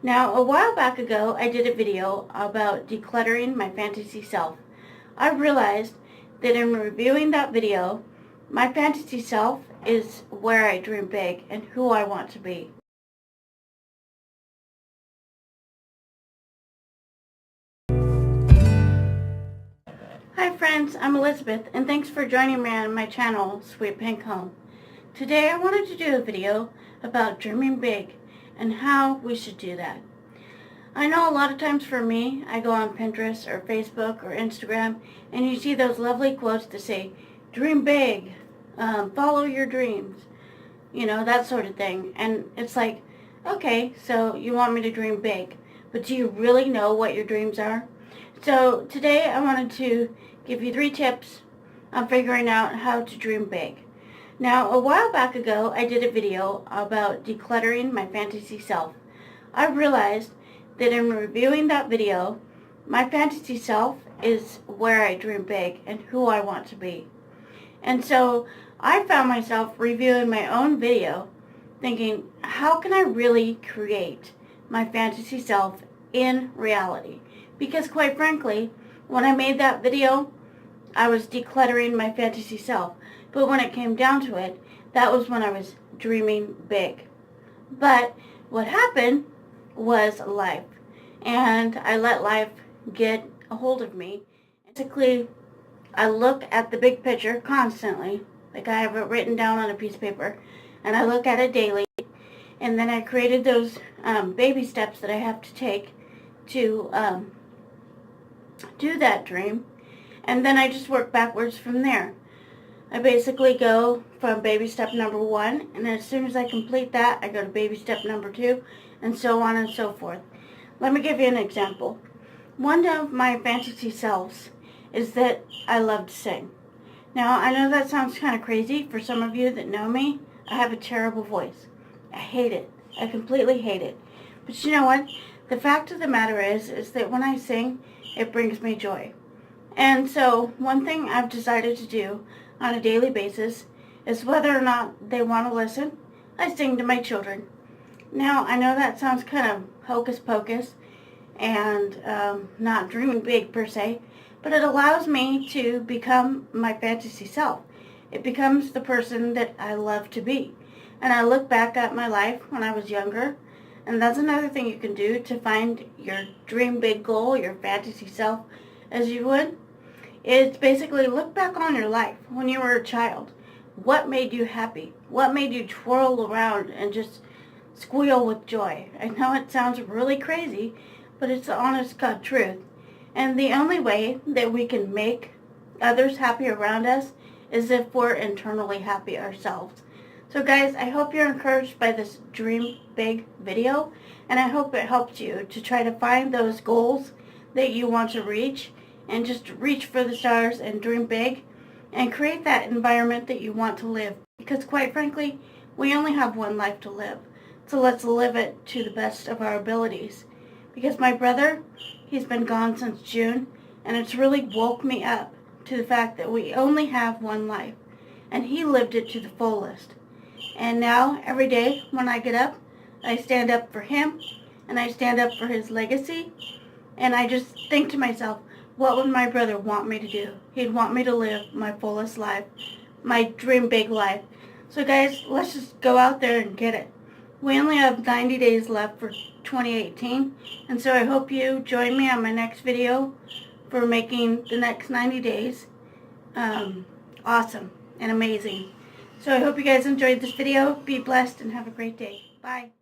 Now, a while back ago, I did a video about decluttering my fantasy self. I realized that in reviewing that video, my fantasy self is where I dream big and who I want to be. Hi friends, I'm Elizabeth, and thanks for joining me on my channel, Sweet Pink Home. Today I wanted to do a video about dreaming big and how we should do that. I know a lot of times for me, I go on Pinterest or Facebook or Instagram and you see those lovely quotes that say, dream big, follow your dreams, that sort of thing. And it's like, okay, so you want me to dream big, but do you really know what your dreams are? So today I wanted to give you 3 tips on figuring out how to dream big. Now, a while back ago, I did a video about decluttering my fantasy self. I realized that in reviewing that video, my fantasy self is where I dream big and who I want to be. And so I found myself reviewing my own video thinking, how can I really create my fantasy self in reality? Because quite frankly, when I made that video, I was decluttering my fantasy self. But when it came down to it, that was when I was dreaming big. But what happened was life. And I let life get a hold of me. Basically, I look at the big picture constantly. Like I have it written down on a piece of paper. And I look at it daily. And then I created those baby steps that I have to take to do that dream. And then I just work backwards from there. I basically go from baby step number 1, and as soon as I complete that, I go to baby step number 2, and so on and so forth. Let me give you an example. One of my fantasy selves is that I love to sing. Now, I know that sounds kind of crazy for some of you that know me. I have a terrible voice. I hate it. I completely hate it. But you know what? The fact of the matter is that when I sing, it brings me joy. And so one thing I've decided to do on a daily basis is whether or not they want to listen, I sing to my children. Now, I know that sounds kind of hocus pocus and not dreaming big per se, but it allows me to become my fantasy self. It becomes the person that I love to be. And I look back at my life when I was younger, and that's another thing you can do to find your dream big goal, your fantasy self, as you would. It's basically look back on your life when you were a child. What made you happy? What made you twirl around and just squeal with joy? I know it sounds really crazy, but it's the honest God truth. And the only way that we can make others happy around us is if we're internally happy ourselves. So guys, I hope you're encouraged by this Dream Big video, and I hope it helped you to try to find those goals that you want to reach, and just reach for the stars and dream big and create that environment that you want to live. Because quite frankly, we only have one life to live. So let's live it to the best of our abilities. Because my brother, he's been gone since June, and it's really woke me up to the fact that we only have one life. And he lived it to the fullest. And now, every day when I get up, I stand up for him, and I stand up for his legacy, and I just think to myself, what would my brother want me to do? He'd want me to live my fullest life, my dream big life. So guys, let's just go out there and get it. We only have 90 days left for 2018, and so I hope you join me on my next video for making the next 90 days awesome and amazing. So I hope you guys enjoyed this video. Be blessed and have a great day. Bye.